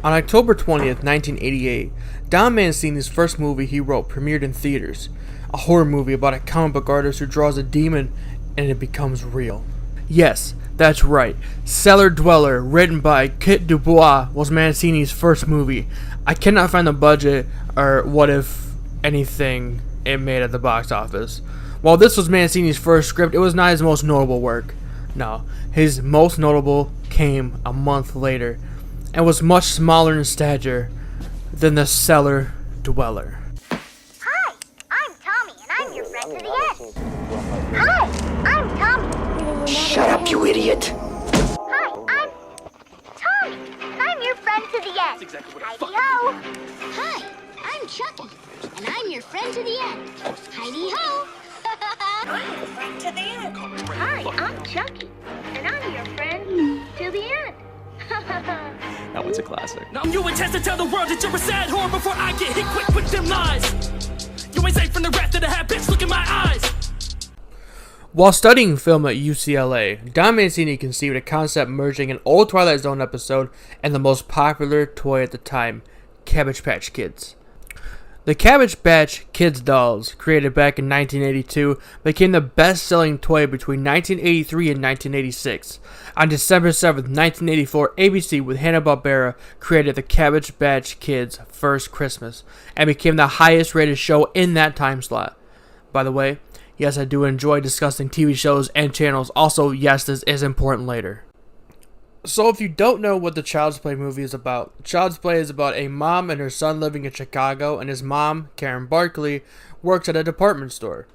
On October 20th, 1988, Don Mancini's first movie he wrote premiered in theaters, a horror movie about a comic book artist who draws a demon and it becomes real. Yes, that's right, Cellar Dweller, written by Kit Dubois, was Mancini's first movie. I cannot find the budget or what, if anything, it made at the box office. While this was Mancini's first script, it was not his most notable work. No, his most notable came a month later, and was much smaller in stature than the Cellar Dweller. Hi, I'm Tommy, and I'm your friend to the end. Hi, I'm Tommy. Shut up, you idiot. Hi, I'm Tommy, and I'm your friend to the end. Heidi-ho. Hi, I'm Chucky, and I'm your friend to the end. Heidi-ho. I'm your friend to the end. Hi, I'm Chucky, and I'm your friend to the end. That one's a classic. Now you intend to tell the world that you're a sad whore before I get hit quick with them lies. You ain't safe from the wrath that I have, bitch, look in my eyes. While studying film at UCLA, Don Mancini conceived a concept merging an old Twilight Zone episode and the most popular toy at the time, Cabbage Patch Kids. The Cabbage Patch Kids dolls, created back in 1982, became the best-selling toy between 1983 and 1986. On December 7, 1984, ABC with Hanna-Barbera created the Cabbage Patch Kids' First Christmas, and became the highest-rated show in that time slot. By the way, yes, I do enjoy discussing TV shows and channels. Also, yes, this is important later. So if you don't know what the Child's Play movie is about, Child's Play is about a mom and her son living in Chicago, and his mom, Karen Barkley, works at a department store.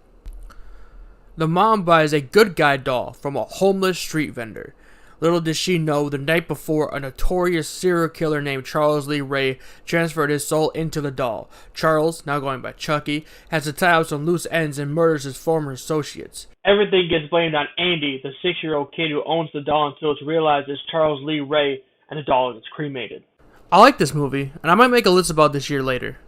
The mom buys a good guy doll from a homeless street vendor. Little does she know, the night before, a notorious serial killer named Charles Lee Ray transferred his soul into the doll. Charles, now going by Chucky, has to tie up some loose ends and murders his former associates. Everything gets blamed on Andy, the 6-year-old kid who owns the doll, until it's realized it's Charles Lee Ray and the doll gets cremated. I like this movie, and I might make a list about this year later.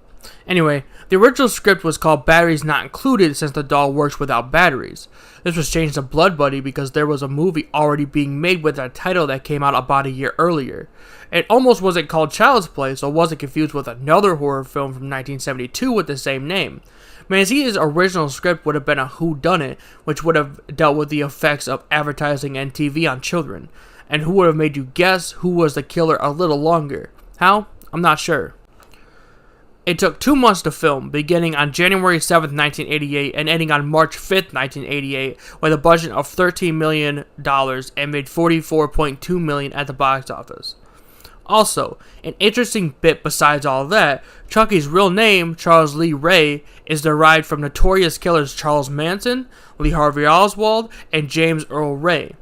Anyway, the original script was called Batteries Not Included since the doll works without batteries. This was changed to Blood Buddy because there was a movie already being made with that title that came out about a year earlier. It almost wasn't called Child's Play, so it wasn't confused with another horror film from 1972 with the same name. Mancini's original script would have been a whodunit, which would have dealt with the effects of advertising and TV on children, and who would have made you guess who was the killer a little longer. How? I'm not sure. It took 2 months to film, beginning on January 7, 1988 and ending on March 5, 1988, with a budget of $13 million and made $44.2 million at the box office. Also, an interesting bit besides all that, Chucky's real name, Charles Lee Ray, is derived from notorious killers Charles Manson, Lee Harvey Oswald, and James Earl Ray.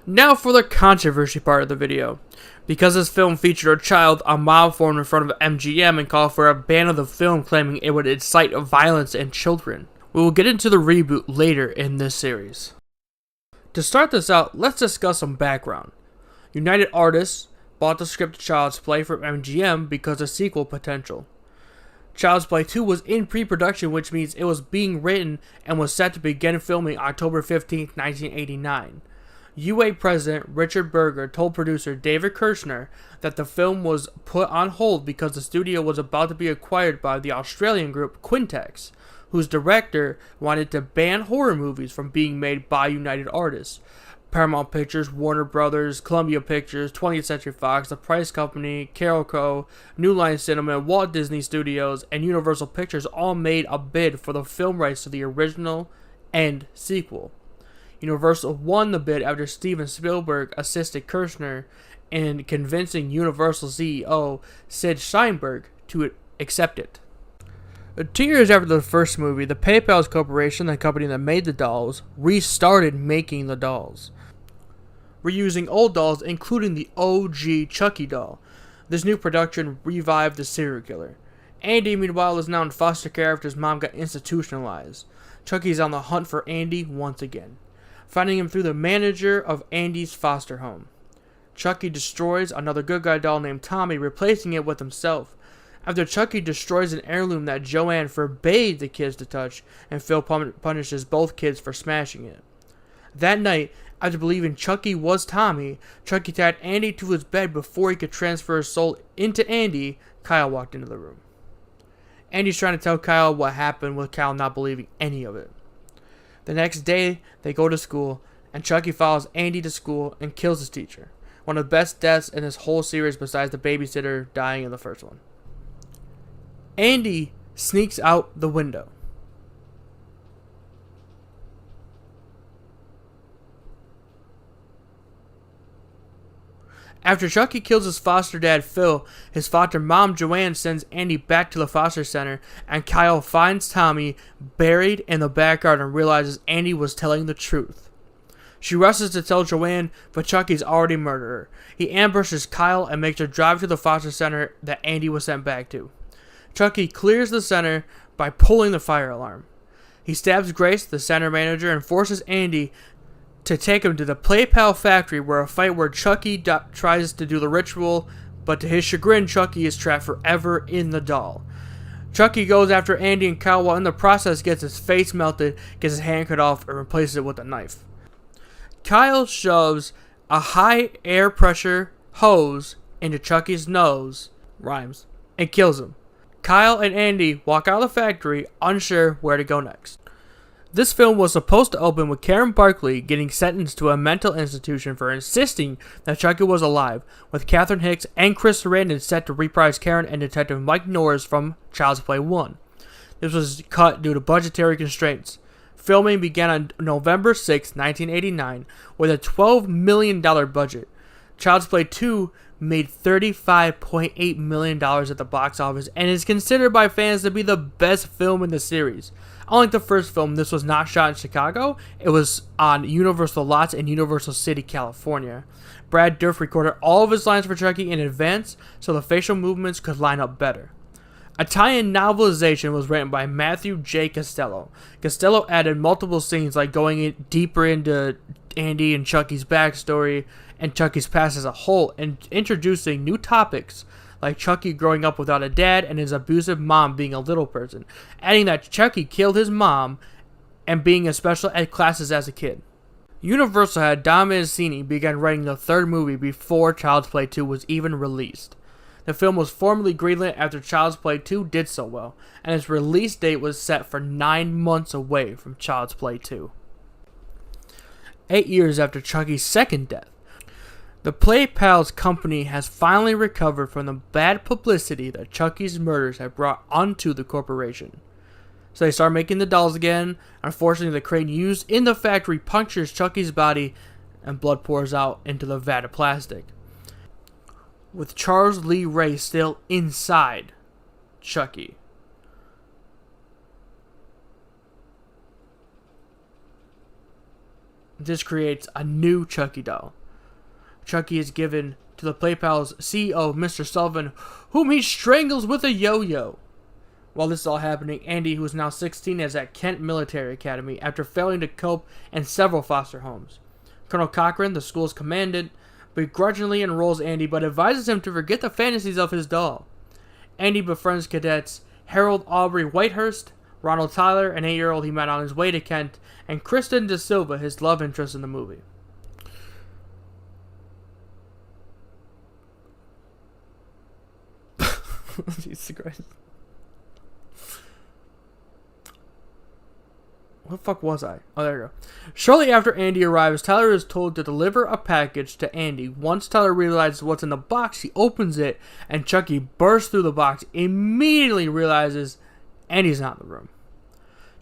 Now for the controversy part of the video. Because this film featured a child, a mob formed in front of MGM and called for a ban of the film, claiming it would incite violence in children. We will get into the reboot later in this series. To start this out, let's discuss some background. United Artists bought the script of Child's Play from MGM because of sequel potential. Child's Play 2 was in pre-production, which means it was being written and was set to begin filming October 15, 1989. UA president Richard Berger told producer David Kirshner that the film was put on hold because the studio was about to be acquired by the Australian group Quintex, whose director wanted to ban horror movies from being made by United Artists. Paramount Pictures, Warner Brothers, Columbia Pictures, 20th Century Fox, The Price Company, Carolco, New Line Cinema, Walt Disney Studios, and Universal Pictures all made a bid for the film rights to the original and sequel. Universal won the bid after Steven Spielberg assisted Kirshner in convincing Universal CEO Sid Sheinberg to accept it. 2 years after the first movie, the PayPal Corporation, the company that made the dolls, restarted making the dolls, reusing old dolls, including the OG Chucky doll. This new production revived the serial killer. Andy, meanwhile, is now in foster care after his mom got institutionalized. Chucky's on the hunt for Andy once again, finding him through the manager of Andy's foster home. Chucky destroys another good guy doll named Tommy, replacing it with himself. After Chucky destroys an heirloom that Joanne forbade the kids to touch, and Phil punishes both kids for smashing it. That night, After believing Chucky was Tommy, Chucky tied Andy to his bed before he could transfer his soul into Andy. Kyle walked into the room. Andy's trying to tell Kyle what happened, with Kyle not believing any of it. The next day, they go to school, and Chucky follows Andy to school and kills his teacher. One of the best deaths in this whole series besides the babysitter dying in the first one. Andy sneaks out the window. After Chucky kills his foster dad Phil, his foster mom Joanne sends Andy back to the foster center, and Kyle finds Tommy buried in the backyard and realizes Andy was telling the truth. She rushes to tell Joanne, but Chucky's already murdered her. He ambushes Kyle and makes her drive to the foster center that Andy was sent back to. Chucky clears the center by pulling the fire alarm. He stabs Grace, the center manager, and forces Andy to take him to the Play Pal factory, where a fight where Chucky tries to do the ritual, but to his chagrin, Chucky is trapped forever in the doll. Chucky goes after Andy, and Kyle, while in the process, gets his face melted, gets his hand cut off, and replaces it with a knife. Kyle shoves a high air pressure hose into Chucky's nose, rhymes, and kills him. Kyle and Andy walk out of the factory, unsure where to go next. This film was supposed to open with Karen Barkley getting sentenced to a mental institution for insisting that Chucky was alive, with Catherine Hicks and Chris Sarandon set to reprise Karen and Detective Mike Norris from Child's Play 1. This was cut due to budgetary constraints. Filming began on November 6, 1989, with a $12 million budget. Child's Play 2 made $35.8 million at the box office and is considered by fans to be the best film in the series. Unlike the first film, this was not shot in Chicago. It was on Universal lots in Universal City, California. Brad Dourif recorded all of his lines for Chucky in advance so the facial movements could line up better. A tie-in novelization was written by Matthew J. Costello. Costello added multiple scenes, like going deeper into Andy and Chucky's backstory and Chucky's past as a whole, and introducing new topics like Chucky growing up without a dad and his abusive mom being a little person, adding that Chucky killed his mom and being in special ed classes as a kid. Universal had Don Mancini begin writing the third movie before Child's Play 2 was even released. The film was formally greenlit after Child's Play 2 did so well, and its release date was set for 9 months away from Child's Play 2. 8 years after Chucky's second death, the Play Pals company has finally recovered from the bad publicity that Chucky's murders had brought onto the corporation. So they start making the dolls again. Unfortunately, the crane used in the factory punctures Chucky's body and blood pours out into the vat of plastic, with Charles Lee Ray still inside Chucky. This creates a new Chucky doll. Chucky is given to the Play Pals CEO, Mr. Sullivan, whom he strangles with a yo-yo. While this is all happening, Andy, who is now 16, is at Kent Military Academy after failing to cope in several foster homes. Colonel Cochran, the school's commandant, begrudgingly enrolls Andy but advises him to forget the fantasies of his doll. Andy befriends cadets Harold Aubrey Whitehurst, Ronald Tyler, an 8-year-old he met on his way to Kent, and Kristen De Silva, his love interest in the movie. Jesus Christ. What the fuck was I? Oh, there we go. Shortly after Andy arrives, Tyler is told to deliver a package to Andy. Once Tyler realizes what's in the box, he opens it, and Chucky bursts through the box, immediately realizes Andy's not in the room.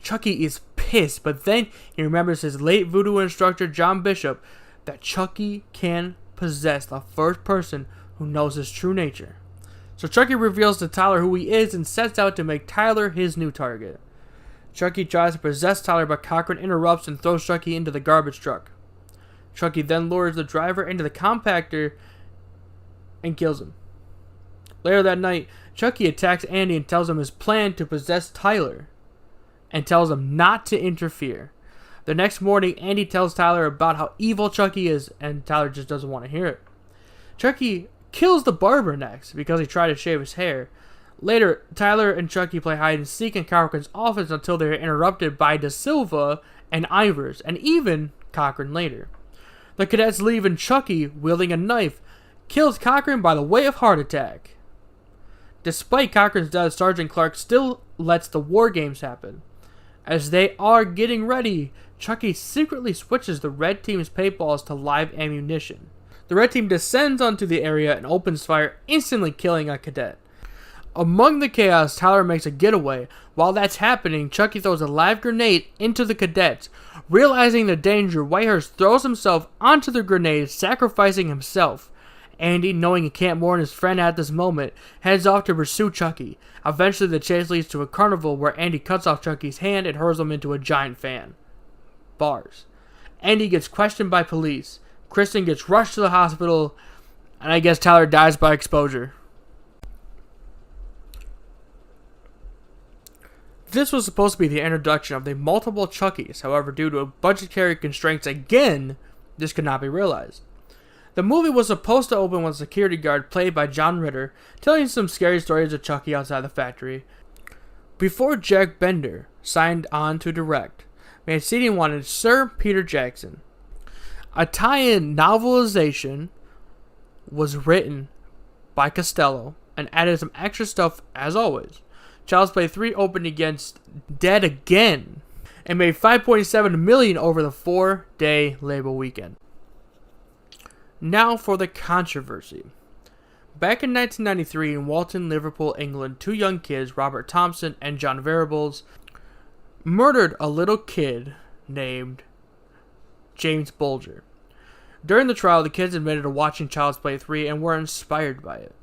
Chucky is pissed, but then he remembers his late voodoo instructor, John Bishop, that Chucky can possess the first person who knows his true nature. So Chucky reveals to Tyler who he is and sets out to make Tyler his new target. Chucky tries to possess Tyler, but Cochran interrupts and throws Chucky into the garbage truck. Chucky then lures the driver into the compactor and kills him. Later that night, Chucky attacks Andy and tells him his plan to possess Tyler, and tells him not to interfere. The next morning, Andy tells Tyler about how evil Chucky is, and Tyler just doesn't want to hear it. Chucky kills the barber next because he tried to shave his hair. Later, Tyler and Chucky play hide and seek in Cochran's office until they are interrupted by De Silva and Ivers, and even Cochran later. The cadets leave and Chucky, wielding a knife, kills Cochran by the way of heart attack. Despite Cochran's death, Sergeant Clark still lets the war games happen. As they are getting ready, Chucky secretly switches the red team's paintballs to live ammunition. The red team descends onto the area and opens fire, instantly killing a cadet. Among the chaos, Tyler makes a getaway. While that's happening, Chucky throws a live grenade into the cadets. Realizing the danger, Whitehurst throws himself onto the grenade, sacrificing himself. Andy, knowing he can't warn his friend at this moment, heads off to pursue Chucky. Eventually, the chase leads to a carnival where Andy cuts off Chucky's hand and hurls him into a giant fan. Bars. Andy gets questioned by police. Kristen gets rushed to the hospital, and I guess Tyler dies by exposure. This was supposed to be the introduction of the multiple Chuckies. However, due to budgetary constraints again, this could not be realized. The movie was supposed to open with a security guard played by John Ritter, telling some scary stories of Chucky outside the factory. Before Jack Bender signed on to direct, Mancini wanted Sir Peter Jackson. A tie-in novelization was written by Costello and added some extra stuff as always. Child's Play 3 opened against Dead Again and made $5.7 million over the 4-day Labor weekend. Now for the controversy. Back in 1993 in Walton, Liverpool, England, two young kids, Robert Thompson and John Variables, murdered a little kid named James Bulger. During the trial, the kids admitted to watching Child's Play 3 and were inspired by it.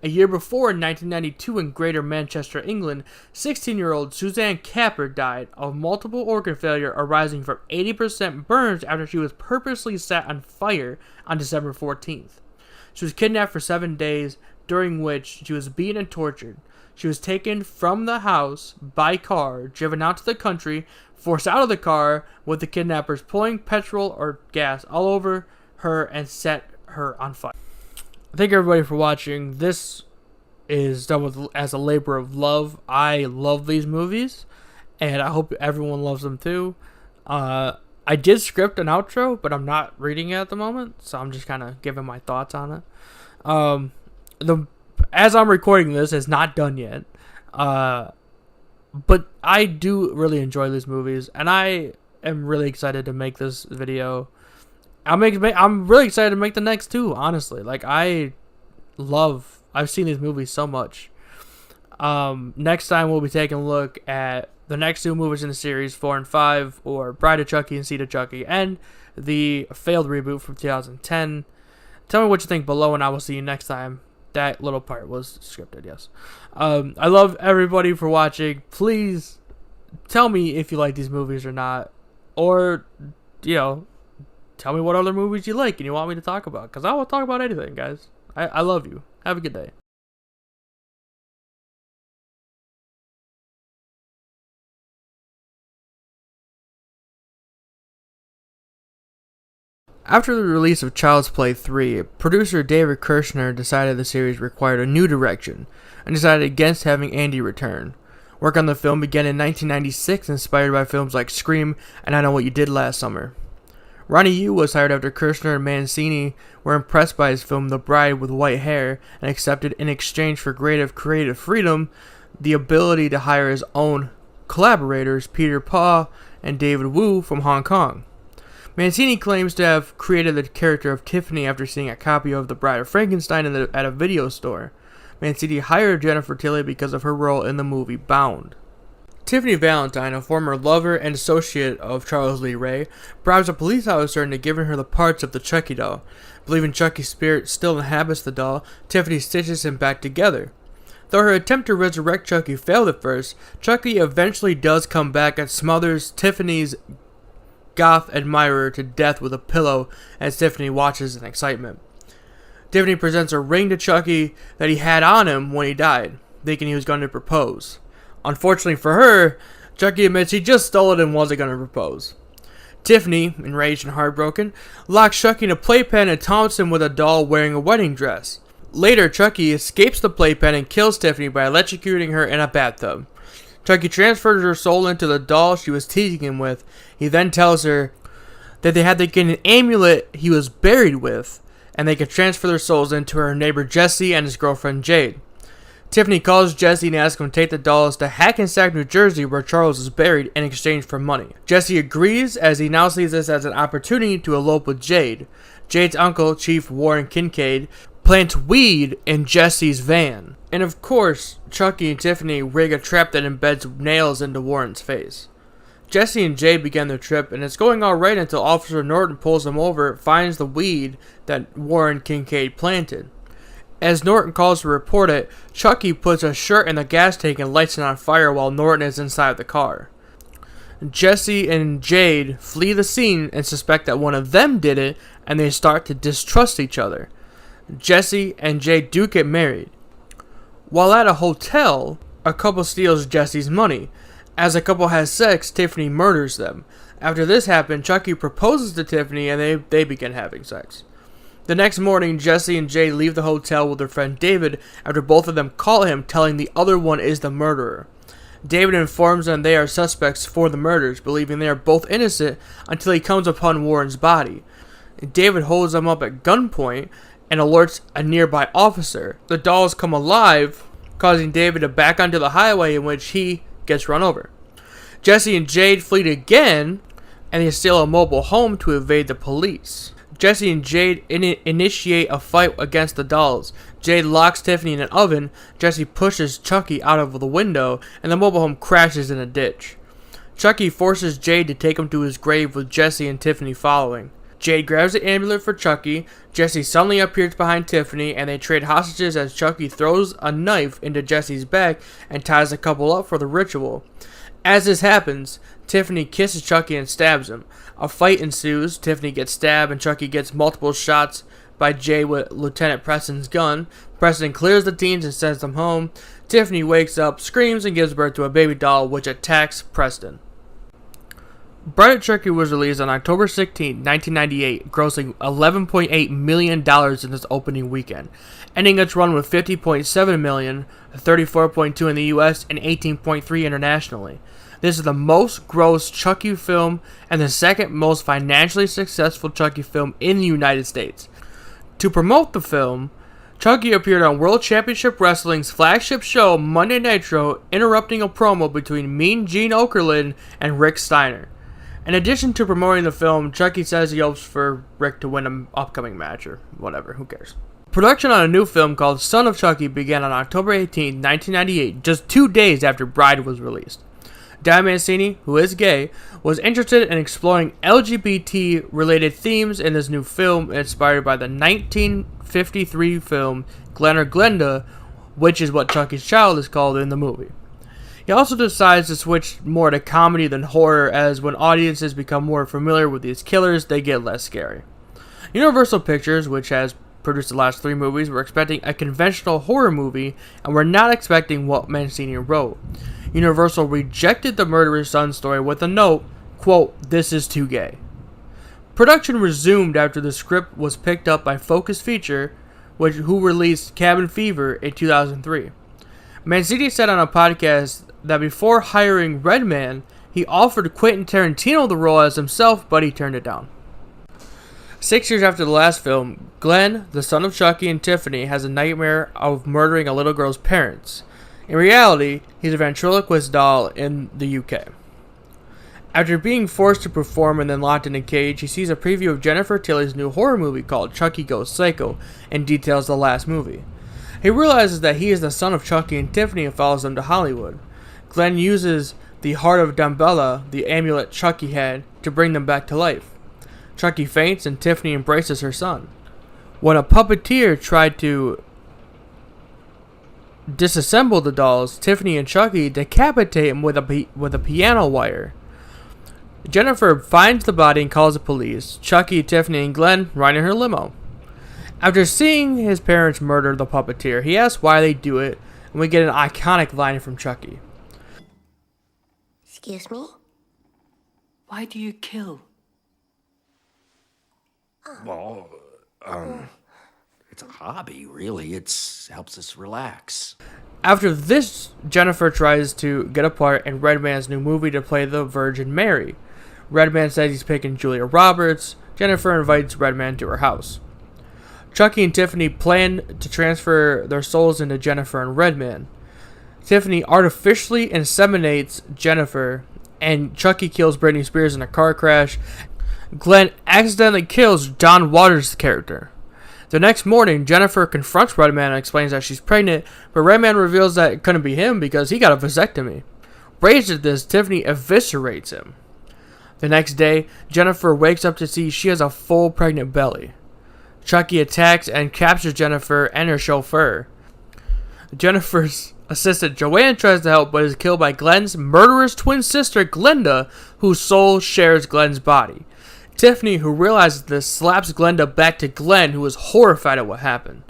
A year before, in 1992, in Greater Manchester, England, 16-year-old Suzanne Capper died of multiple organ failure arising from 80% burns after she was purposely set on fire on December 14th. She was kidnapped for 7 days, during which she was beaten and tortured. She was taken from the house by car, driven out to the country, forced out of the car, with the kidnappers pouring petrol or gas all over her and set her on fire. Thank everybody for watching. This is done as a labor of love. I love these movies, and I hope everyone loves them too. I did script an outro, but I'm not reading it at the moment, so I'm just kind of giving my thoughts on it. As I'm recording this, it's not done yet, but I do really enjoy these movies, and I am really excited to make this video. I'm really excited to make the next two, honestly. Like, I've seen these movies so much. Next time we'll be taking a look at the next two movies in the series, 4 and 5, or Bride of Chucky and Seed of Chucky, and the failed reboot from 2010. Tell me what you think below, and I will see you next time. That little part was scripted, yes. I love everybody for watching. Please tell me if you like these movies or not, or, tell me what other movies you like and you want me to talk about, because I will talk about anything, guys. I love you. Have a good day. After the release of Child's Play 3, producer David Kirshner decided the series required a new direction, and decided against having Andy return. Work on the film began in 1996, inspired by films like Scream and I Know What You Did Last Summer. Ronnie Yu was hired after Kirshner and Mancini were impressed by his film The Bride with White Hair and accepted in exchange for creative freedom the ability to hire his own collaborators Peter Paw and David Wu from Hong Kong. Mancini claims to have created the character of Tiffany after seeing a copy of The Bride of Frankenstein at a video store. Mancini hired Jennifer Tilly because of her role in the movie Bound. Tiffany Valentine, a former lover and associate of Charles Lee Ray, bribes a police officer into giving her the parts of the Chucky doll. Believing Chucky's spirit still inhabits the doll, Tiffany stitches him back together. Though her attempt to resurrect Chucky failed at first, Chucky eventually does come back and smothers Tiffany's goth admirer to death with a pillow as Tiffany watches in excitement. Tiffany presents a ring to Chucky that he had on him when he died, thinking he was going to propose. Unfortunately for her, Chucky admits he just stole it and wasn't going to propose. Tiffany, enraged and heartbroken, locks Chucky in a playpen and taunts him with a doll wearing a wedding dress. Later, Chucky escapes the playpen and kills Tiffany by electrocuting her in a bathtub. Chucky transfers her soul into the doll she was teasing him with. He then tells her that they had to get an amulet he was buried with, and they could transfer their souls into her neighbor Jesse and his girlfriend Jade. Tiffany calls Jesse and asks him to take the dolls to Hackensack, New Jersey, where Charles is buried, in exchange for money. Jesse agrees, as he now sees this as an opportunity to elope with Jade. Jade's uncle, Chief Warren Kincaid, plants weed in Jesse's van. And of course, Chucky and Tiffany rig a trap that embeds nails into Warren's face. Jesse and Jade begin their trip, and it's going alright until Officer Norton pulls them over, finds the weed that Warren Kincaid planted. As Norton calls to report it, Chucky puts a shirt in the gas tank and lights it on fire while Norton is inside the car. Jesse and Jade flee the scene and suspect that one of them did it, and they start to distrust each other. Jesse and Jade do get married. While at a hotel, a couple steals Jesse's money. As the couple has sex, Tiffany murders them. After this happens, Chucky proposes to Tiffany and they begin having sex. The next morning, Jesse and Jade leave the hotel with their friend David after both of them call him, telling the other one is the murderer. David informs them they are suspects for the murders, believing they are both innocent until he comes upon Warren's body. David holds them up at gunpoint and alerts a nearby officer. The dolls come alive, causing David to back onto the highway, in which he gets run over. Jesse and Jade flee again, and they steal a mobile home to evade the police. Jesse and Jade initiate a fight against the dolls. Jade locks Tiffany in an oven, Jesse pushes Chucky out of the window, and the mobile home crashes in a ditch. Chucky forces Jade to take him to his grave, with Jesse and Tiffany following. Jade grabs the amulet for Chucky, Jesse suddenly appears behind Tiffany, and they trade hostages as Chucky throws a knife into Jesse's back and ties the couple up for the ritual. As this happens, Tiffany kisses Chucky and stabs him. A fight ensues, Tiffany gets stabbed and Chucky gets multiple shots by Jade with Lieutenant Preston's gun. Preston clears the teens and sends them home. Tiffany wakes up, screams, and gives birth to a baby doll which attacks Preston. Bride of Chucky was released on October 16, 1998, grossing $11.8 million in its opening weekend, ending its run with $50.7 million, $34.2 in the US, and $18.3 internationally. This is the most gross Chucky film and the second most financially successful Chucky film in the United States. To promote the film, Chucky appeared on World Championship Wrestling's flagship show Monday Nitro, interrupting a promo between Mean Gene Okerlund and Rick Steiner. In addition to promoting the film, Chucky says he hopes for Rick to win an upcoming match or whatever, who cares. Production on a new film called Son of Chucky began on October 18, 1998, just 2 days after Bride was released. Don Mancini, who is gay, was interested in exploring LGBT-related themes in this new film, inspired by the 1953 film Glen or Glenda, which is what Chucky's child is called in the movie. He also decides to switch more to comedy than horror, as when audiences become more familiar with these killers, they get less scary. Universal Pictures, which has produced the last 3 movies, were expecting a conventional horror movie and were not expecting what Mancini wrote. Universal rejected the murderer's son story with a note, quote, "This is too gay." Production resumed after the script was picked up by Focus Feature, who released Cabin Fever in 2003. Mancini said on a podcast that before hiring Redman, he offered Quentin Tarantino the role as himself, but he turned it down. 6 years after the last film, Glenn, the son of Chucky and Tiffany, has a nightmare of murdering a little girl's parents. In reality, he's a ventriloquist doll in the UK. After being forced to perform and then locked in a cage, he sees a preview of Jennifer Tilly's new horror movie called Chucky Goes Psycho and details the last movie. He realizes that he is the son of Chucky and Tiffany and follows them to Hollywood. Glenn uses the Heart of Damballa, the amulet Chucky had, to bring them back to life. Chucky faints and Tiffany embraces her son. When a puppeteer tried to disassemble the dolls, Tiffany and Chucky decapitate him with a piano wire. Jennifer finds the body and calls the police. Chucky, Tiffany, and Glenn ride in her limo. After seeing his parents murder the puppeteer, he asks why they do it, and we get an iconic line from Chucky. Excuse me? Why do you kill? Well, it's a hobby, really. It helps us relax. After this, Jennifer tries to get a part in Redman's new movie to play the Virgin Mary. Redman says he's picking Julia Roberts. Jennifer invites Redman to her house. Chucky and Tiffany plan to transfer their souls into Jennifer and Redman. Tiffany artificially inseminates Jennifer, and Chucky kills Britney Spears in a car crash. Glenn accidentally kills John Waters' character. The next morning, Jennifer confronts Redman and explains that she's pregnant, but Redman reveals that it couldn't be him because he got a vasectomy. Raged at this, Tiffany eviscerates him. The next day, Jennifer wakes up to see she has a full pregnant belly. Chucky attacks and captures Jennifer and her chauffeur. Jennifer's assistant Joanne tries to help but is killed by Glenn's murderous twin sister Glenda, whose soul shares Glenn's body. Tiffany, who realizes this, slaps Glenda back to Glenn, who is horrified at what happened.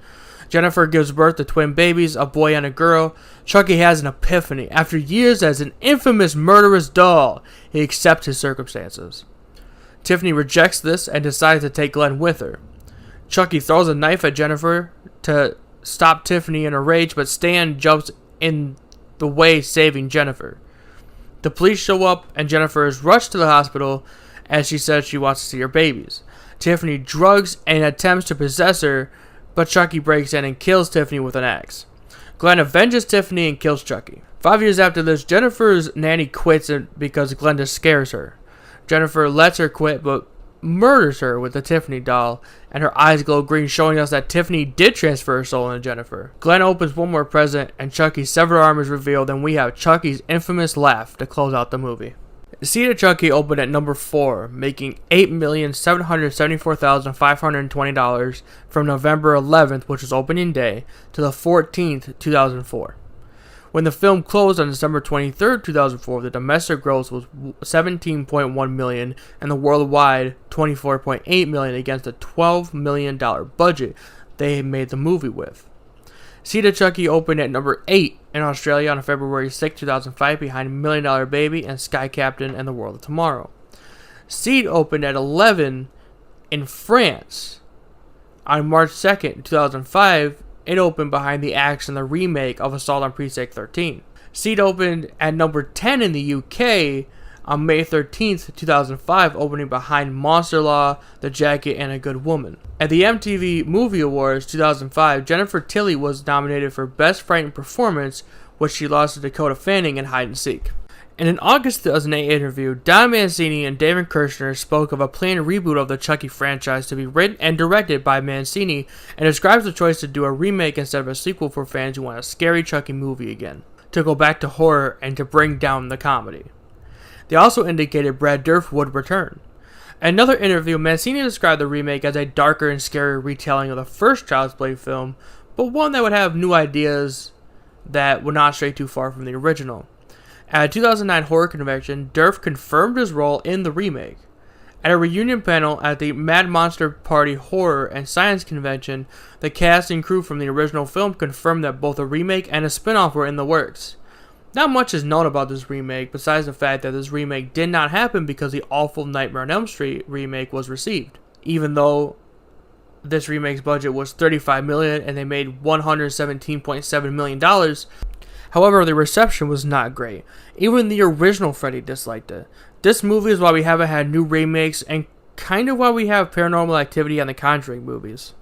Jennifer gives birth to twin babies, a boy and a girl. Chucky has an epiphany. After years as an infamous murderous doll, he accepts his circumstances. Tiffany rejects this and decides to take Glenn with her. Chucky throws a knife at Jennifer to stop Tiffany in a rage, but Stan jumps in the way, saving Jennifer. The police show up, and Jennifer is rushed to the hospital as she says she wants to see her babies. Tiffany drugs and attempts to possess her, but Chucky breaks in and kills Tiffany with an axe. Glenn avenges Tiffany and kills Chucky. 5 years after this, Jennifer's nanny quits because Glenda scares her. Jennifer lets her quit, but murders her with the Tiffany doll, and her eyes glow green, showing us that Tiffany did transfer her soul into Jennifer. Glenn opens one more present, and Chucky's severed arm is revealed, and we have Chucky's infamous laugh to close out the movie. Seed of Chucky opened at number 4, making $8,774,520 from November 11th, which was opening day, to the 14th, 2004. When the film closed on December 23rd, 2004, the domestic gross was $17.1 million and the worldwide $24.8 million against a $12 million budget they made the movie with. Seed of Chucky opened at number 8 in Australia on February 6, 2005, behind $1 Million Baby and Sky Captain and The World of Tomorrow. Seed opened at 11 in France on March 2nd, 2005. It opened behind The Axe and the remake of Assault on Precinct 13. Seed opened at number 10 in the UK on May 13th, 2005, opening behind Monster Law, The Jacket, and A Good Woman. At the MTV Movie Awards 2005, Jennifer Tilly was nominated for Best Frightened Performance, which she lost to Dakota Fanning in Hide and Seek. In an August 2008 interview, Don Mancini and David Kirshner spoke of a planned reboot of the Chucky franchise to be written and directed by Mancini, and describes the choice to do a remake instead of a sequel for fans who want a scary Chucky movie again, to go back to horror and to bring down the comedy. They also indicated Brad Dourif would return. In another interview, Mancini described the remake as a darker and scarier retelling of the first Child's Play film, but one that would have new ideas that would not stray too far from the original. At a 2009 horror convention, Dourif confirmed his role in the remake. At a reunion panel at the Mad Monster Party Horror and Science Convention, the cast and crew from the original film confirmed that both a remake and a spin-off were in the works. Not much is known about this remake, besides the fact that this remake did not happen because the awful Nightmare on Elm Street remake was received. Even though this remake's budget was $35 million and they made $117.7 million, however, the reception was not great. Even the original Freddy disliked it. This movie is why we haven't had new remakes and kind of why we have Paranormal Activity and the Conjuring movies.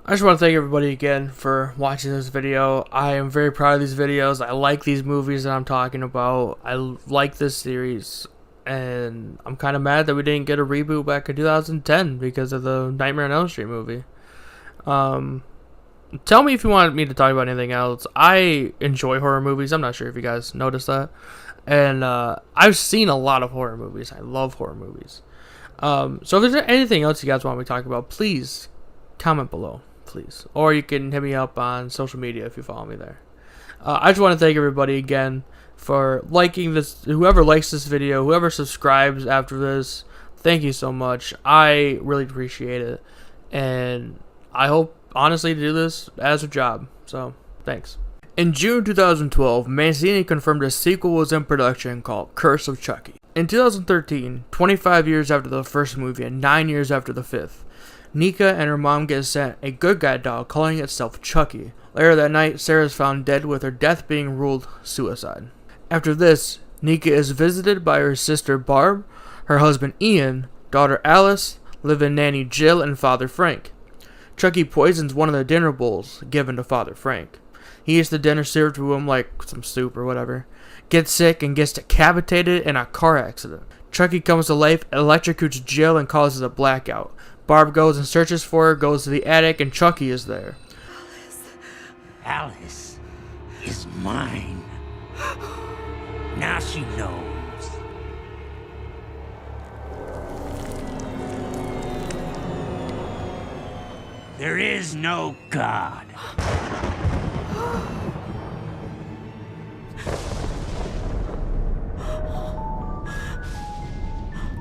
I just want to thank everybody again for watching this video. I am very proud of these videos. I like these movies that I'm talking about. I like this series. And I'm kind of mad that we didn't get a reboot back in 2010 because of the Nightmare on Elm Street movie. Tell me if you want me to talk about anything else. I enjoy horror movies. I'm not sure if you guys noticed that. And I've seen a lot of horror movies. I love horror movies. So if there's anything else you guys want me to talk about, please comment below. Please. Or you can hit me up on social media if you follow me there. I just want to thank everybody again for liking this. Whoever likes this video, whoever subscribes after this, thank you so much. I really appreciate it. And I hope, honestly, to do this as a job. So, thanks. In June 2012, Mancini confirmed a sequel was in production called Curse of Chucky. In 2013, 25 years after the first movie and 9 years after the fifth, Nika and her mom get sent a good guy doll calling itself Chucky. Later that night, Sarah is found dead with her death being ruled suicide. After this, Nika is visited by her sister Barb, her husband Ian, daughter Alice, live-in nanny Jill, and Father Frank. Chucky poisons one of the dinner bowls given to Father Frank. He eats the dinner served to him like some soup or whatever, gets sick, and gets decapitated in a car accident. Chucky comes to life, electrocutes Jill, and causes a blackout. Barb goes and searches for her, goes to the attic, and Chucky is there. Alice is mine. Now she knows. There is no God.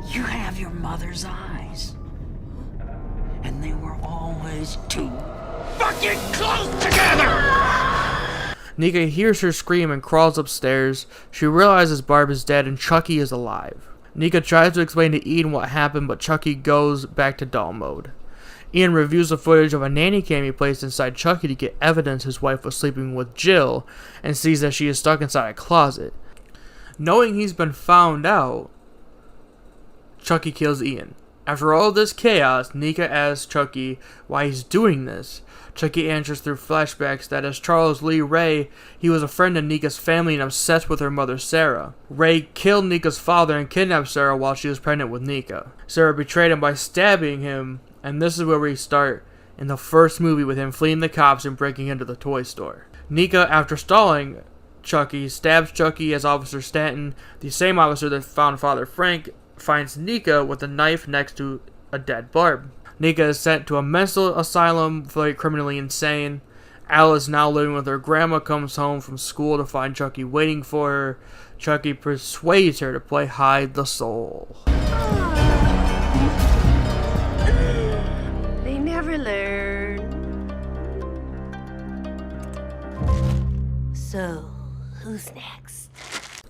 You have your mother's eyes. And they were always too fucking close together! Nika hears her scream and crawls upstairs. She realizes Barb is dead and Chucky is alive. Nika tries to explain to Ian what happened, but Chucky goes back to doll mode. Ian reviews the footage of a nanny cam he placed inside Chucky to get evidence his wife was sleeping with Jill, and sees that she is stuck inside a closet. Knowing he's been found out, Chucky kills Ian. After all this chaos, Nika asks Chucky why he's doing this. Chucky answers through flashbacks that as Charles Lee Ray, he was a friend of Nika's family and obsessed with her mother Sarah. Ray killed Nika's father and kidnapped Sarah while she was pregnant with Nika. Sarah betrayed him by stabbing him, and this is where we start in the first movie with him fleeing the cops and breaking into the toy store. Nika, after stalling Chucky, stabs Chucky as Officer Stanton, the same officer that found Father Frank, finds Nika with a knife next to a dead Barb. Nika is sent to a mental asylum for the criminally insane. Alice, now living with her grandma, comes home from school to find Chucky waiting for her. Chucky persuades her to play hide the soul. They never learn. So, who's next?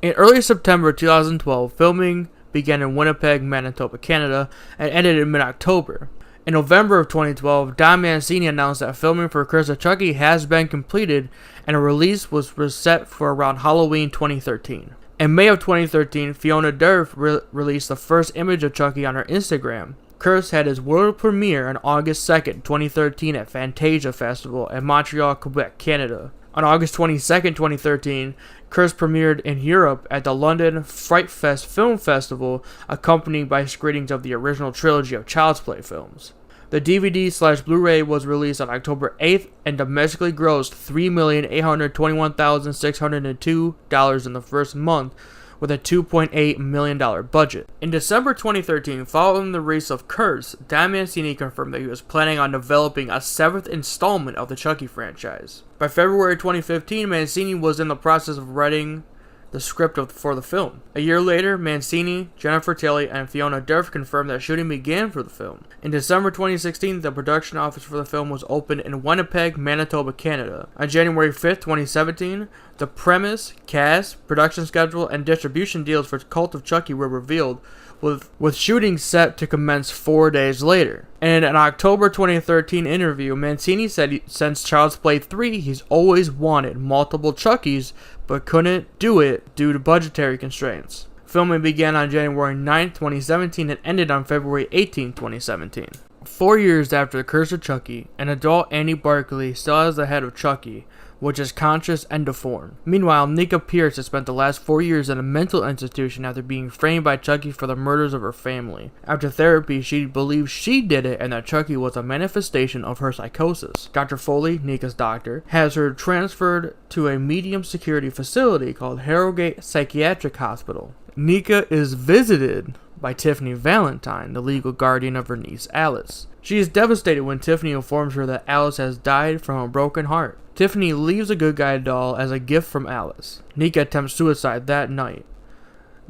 In early September 2012, filming began in Winnipeg, Manitoba, Canada, and ended in mid-October. In November of 2012, Don Mancini announced that filming for Curse of Chucky has been completed, and a release was set for around Halloween 2013. In May of 2013, Fiona Durf released the first image of Chucky on her Instagram. Curse had his world premiere on August 2nd, 2013 at Fantasia Festival in Montreal, Quebec, Canada. On August 22nd, 2013, Curse premiered in Europe at the London Fright Fest Film Festival, accompanied by screenings of the original trilogy of Child's Play films. The DVD/Blu-ray was released on October 8th and domestically grossed $3,821,602 in the first month, with a $2.8 million budget. In December 2013, following the release of Curse, Don Mancini confirmed that he was planning on developing a 7th installment of the Chucky franchise. By February 2015, Mancini was in the process of writing the script for the film. A year later, Mancini, Jennifer Tilly, and Fiona Durf confirmed that shooting began for the film. In December 2016, the production office for the film was opened in Winnipeg, Manitoba, Canada. On January 5th, 2017, the premise, cast, production schedule, and distribution deals for Cult of Chucky were revealed, with shooting set to commence 4 days later. In an October 2013 interview, Mancini said since Child's Play 3, he's always wanted multiple Chuckies, but couldn't do it due to budgetary constraints. Filming began on January 9, 2017 and ended on February 18, 2017. 4 years after The Curse of Chucky, an adult Annie Barkley still has the head of Chucky, which is conscious and deformed. Meanwhile, Nika Pierce has spent the last 4 years in a mental institution after being framed by Chucky for the murders of her family. After therapy, she believes she did it and that Chucky was a manifestation of her psychosis. Dr. Foley, Nika's doctor, has her transferred to a medium security facility called Harrogate Psychiatric Hospital. Nika is visited by Tiffany Valentine, the legal guardian of her niece Alice. She is devastated when Tiffany informs her that Alice has died from a broken heart. Tiffany leaves a good guy doll as a gift from Alice. Nika attempts suicide that night.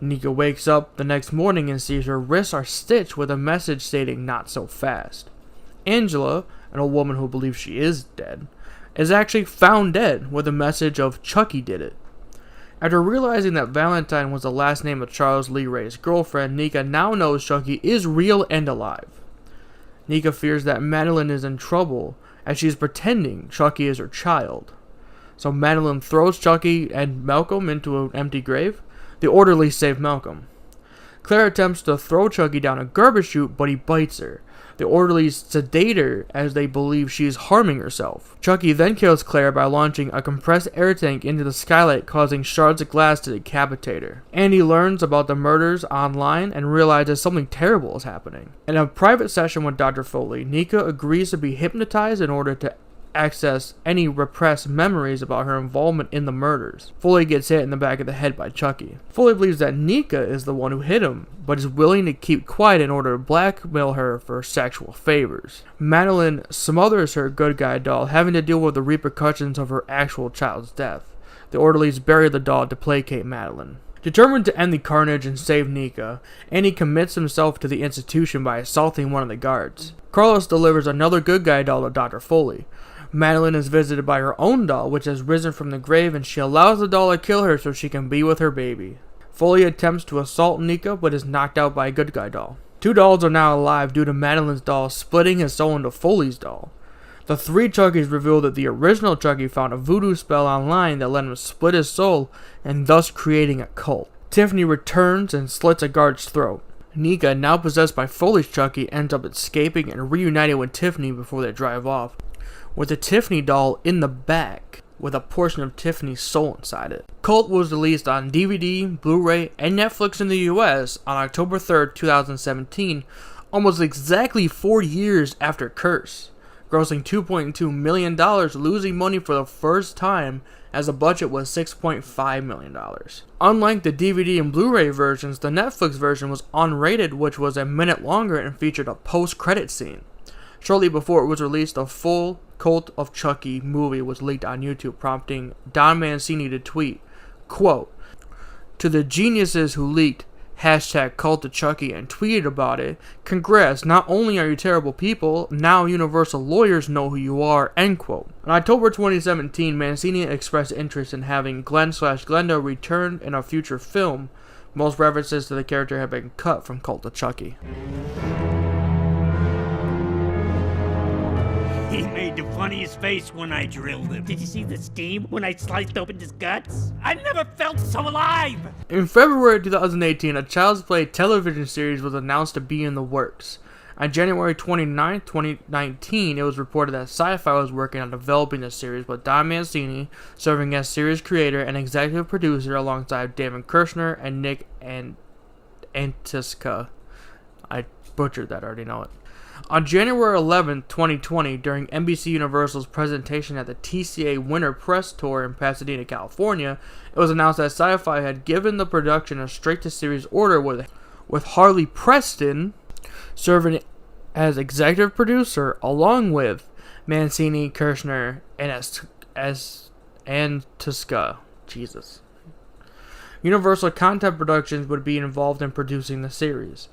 Nika wakes up the next morning and sees her wrists are stitched with a message stating "not so fast." Angela, an old woman who believes she is dead, is actually found dead with a message of "Chucky did it." After realizing that Valentine was the last name of Charles Lee Ray's girlfriend, Nika now knows Chucky is real and alive. Nika fears that Madeline is in trouble as she is pretending Chucky is her child. So Madeline throws Chucky and Malcolm into an empty grave. The orderlies save Malcolm. Claire attempts to throw Chucky down a garbage chute, but he bites her. The orderlies sedate her as they believe she is harming herself. Chucky then kills Claire by launching a compressed air tank into the skylight, causing shards of glass to decapitate her. Andy learns about the murders online and realizes something terrible is happening. In a private session with Dr. Foley, Nika agrees to be hypnotized in order to access any repressed memories about her involvement in the murders. Foley gets hit in the back of the head by Chucky. Foley believes that Nika is the one who hit him, but is willing to keep quiet in order to blackmail her for sexual favors. Madeline smothers her good guy doll, having to deal with the repercussions of her actual child's death. The orderlies bury the doll to placate Madeline. Determined to end the carnage and save Nika, Andy commits himself to the institution by assaulting one of the guards. Carlos delivers another good guy doll to Dr. Foley. Madeline is visited by her own doll, which has risen from the grave, and she allows the doll to kill her so she can be with her baby. Foley attempts to assault Nika, but is knocked out by a good guy doll. 2 dolls are now alive due to Madeline's doll splitting his soul into Foley's doll. The 3 Chuckies reveal that the original Chucky found a voodoo spell online that let him split his soul, and thus creating a cult. Tiffany returns and slits a guard's throat. Nika, now possessed by Foley's Chucky, ends up escaping and reuniting with Tiffany before they drive off, with the Tiffany doll in the back, with a portion of Tiffany's soul inside it. Cult was released on DVD, Blu-ray, and Netflix in the US on October 3rd, 2017, almost exactly 4 years after Curse, grossing $2.2 million, losing money for the first time as the budget was $6.5 million. Unlike the DVD and Blu-ray versions, the Netflix version was unrated, which was a minute longer and featured a post-credit scene. Shortly before it was released, a full Cult of Chucky movie was leaked on YouTube, prompting Don Mancini to tweet, quote, "To the geniuses who leaked #Cult of Chucky and tweeted about it, congrats, not only are you terrible people, now Universal lawyers know who you are," end quote. In October 2017, Mancini expressed interest in having Glenn/Glenda return in a future film. Most references to the character have been cut from Cult of Chucky. He made the funniest face when I drilled him. Did you see the steam when I sliced open his guts? I never felt so alive! In February 2018, a Child's Play television series was announced to be in the works. On January 29, 2019, it was reported that Sci-Fi was working on developing the series, with Don Mancini serving as series creator and executive producer alongside David Kirshner and Nick Antosca. I butchered that, I already know it. On January 11, 2020, during NBC Universal's presentation at the TCA Winter Press Tour in Pasadena, California, it was announced that Sci-Fi had given the production a straight-to-series order with Harley Preston serving as executive producer, along with Mancini, Kirshner, and Antosca. Jesus. Universal Content Productions would be involved in producing the series.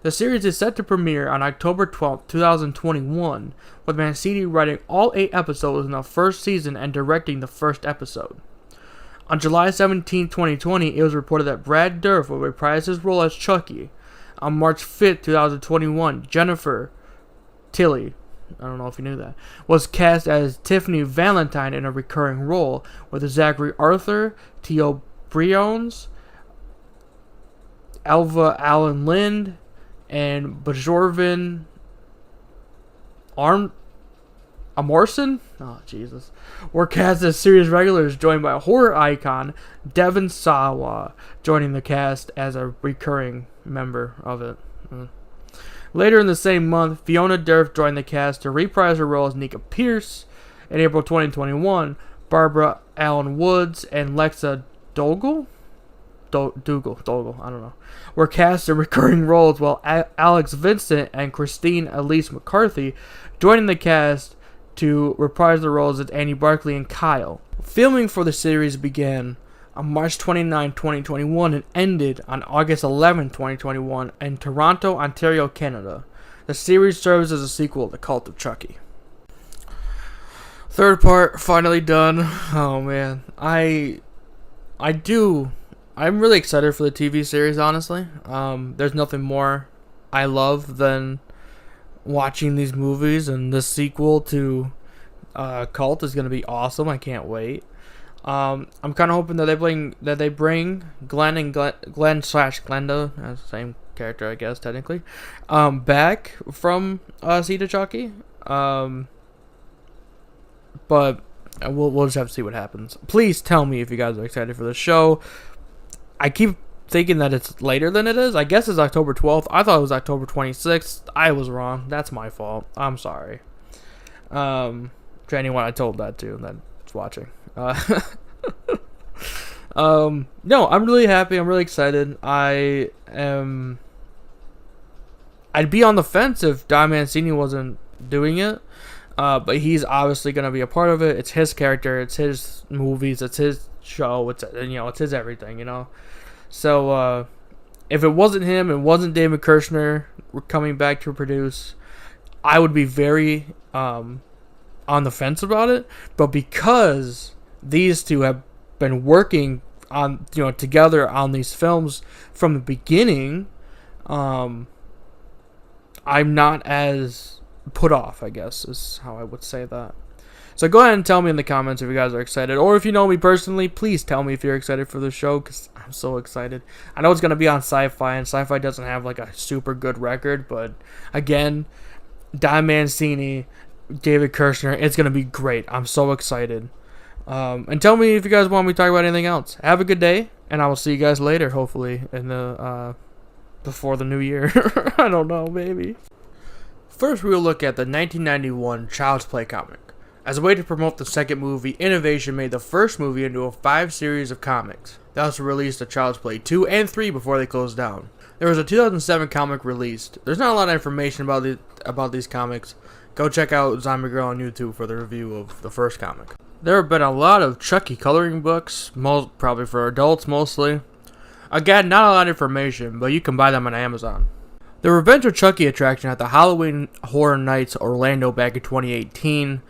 The series is set to premiere on October 12, 2021, with Mancini writing all 8 episodes in the first season and directing the first episode. On July 17, 2020, it was reported that Brad Dourif will reprise his role as Chucky. On March 5, 2021, Jennifer Tilly, I don't know if you knew that, was cast as Tiffany Valentine in a recurring role, with Zachary Arthur, Theo Briones, Alva Allen Lind, and Bjorvin Amorson, oh Jesus, were cast as series regulars, joined by horror icon Devon Sawa, joining the cast as a recurring member of it. Later in the same month, Fiona Dourif joined the cast to reprise her role as Nika Pierce. In April 2021, Barbara Allen Woods and Lexa Dougal, I don't know, were cast in recurring roles, while Alex Vincent and Christine Elise McCarthy joining the cast to reprise the roles as Annie Barkley and Kyle. Filming for the series began on March 29, 2021 and ended on August 11, 2021 in Toronto, Ontario, Canada. The series serves as a sequel to The Cult of Chucky. Third part, finally done. Oh man, I'm really excited for the TV series, honestly. There's nothing more I love than watching these movies, and the sequel to Cult is going to be awesome. I can't wait. I'm kind of hoping that they bring Glenn and Glenn slash Glenda, same character I guess technically, back from Seed of Chucky. But we'll just have to see what happens. Please tell me if you guys are excited for the show. I keep thinking that it's later than it is. I guess it's October 12th. I thought it was October 26th. I was wrong. That's my fault. I'm sorry. To anyone I told that to that's watching. No, I'm really happy. I'm really excited. I'd be on the fence if Don Mancini wasn't doing it. But he's obviously going to be a part of it. It's his character. It's his movies. It's his show. It's his everything, So, if it wasn't him, it wasn't David Kirshner coming back to produce, I would be very on the fence about it. But because these two have been working on together on these films from the beginning, I'm not as put off, I guess, is how I would say that. So go ahead and tell me in the comments if you guys are excited, or if you know me personally, please tell me if you're excited for the show, because I'm so excited. I know it's going to be on Sci-Fi, and Sci-Fi doesn't have like a super good record, but again, Don Mancini, David Kirshner, it's going to be great. I'm so excited. And tell me if you guys want me to talk about anything else. Have a good day, and I will see you guys later, hopefully, in the before the new year. I don't know, maybe. First, we will look at the 1991 Child's Play comic. As a way to promote the second movie, Innovation made the first movie into a 5 series of comics. They also released the Child's Play 2 and 3 before they closed down. There was a 2007 comic released. There's not a lot of information about these comics. Go check out Zombie Girl on YouTube for the review of the first comic. There have been a lot of Chucky coloring books, probably for adults mostly. Again, not a lot of information, but you can buy them on Amazon. The Revenge of Chucky attraction at the Halloween Horror Nights Orlando back in 2018.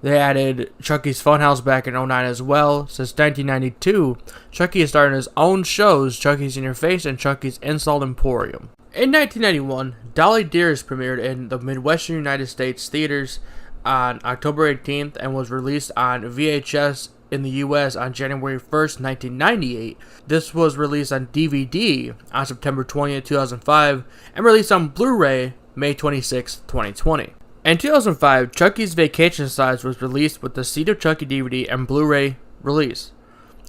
They added Chucky's Funhouse back in 2009 as well. Since 1992, Chucky has started his own shows, Chucky's in Your Face and Chucky's Insult Emporium. In 1991, Dolly Dearest premiered in the Midwestern United States theaters on October 18th and was released on VHS in the US on January 1st, 1998. This was released on DVD on September 20th, 2005, and released on Blu-ray May 26, 2020. In 2005, Chucky's Vacation Size was released with the Seed of Chucky DVD and Blu-ray release.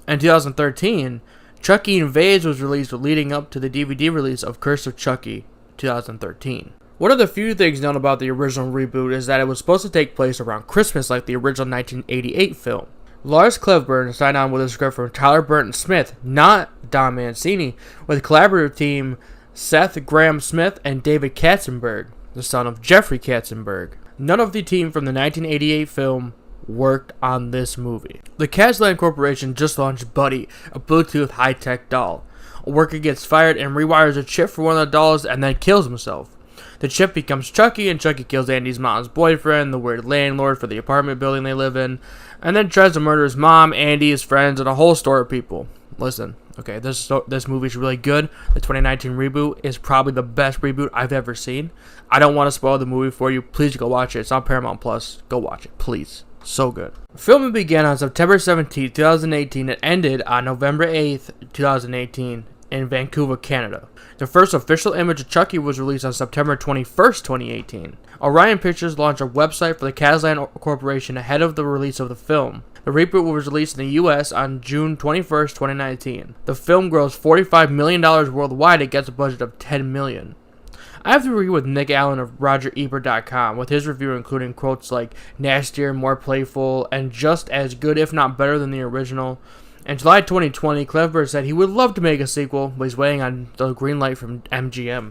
In 2013, Chucky Invades was released leading up to the DVD release of Curse of Chucky 2013. One of the few things known about the original reboot is that it was supposed to take place around Christmas like the original 1988 film. Lars Klevburn signed on with a script from Tyler Burton Smith, not Don Mancini, with collaborative team Seth Graham Smith and David Katzenberg, the son of Jeffrey Katzenberg. None of the team from the 1988 film worked on this movie. The Kazlan Corporation just launched Buddy, a Bluetooth high-tech doll. A worker gets fired and rewires a chip for one of the dolls and then kills himself. The chip becomes Chucky, and Chucky kills Andy's mom's boyfriend, the weird landlord for the apartment building they live in, and then tries to murder his mom, Andy, his friends, and a whole store of people. Listen, okay, this movie's really good. The 2019 reboot is probably the best reboot I've ever seen. I don't want to spoil the movie for you. Please go watch it. It's on Paramount Plus. Go watch it, please. So good. Filming began on September 17, 2018, and ended on November 8th, 2018 in Vancouver, Canada. The first official image of Chucky was released on September 21st, 2018. Orion Pictures launched a website for the Kazlan Corporation ahead of the release of the film. The reboot was released in the US on June 21st, 2019. The film grossed $45 million worldwide against a budget of $10 million. I have to agree with Nick Allen of RogerEbert.com, with his review including quotes like nastier, more playful, and just as good if not better than the original. In July 2020, Klevberg said he would love to make a sequel, but he's waiting on the green light from MGM.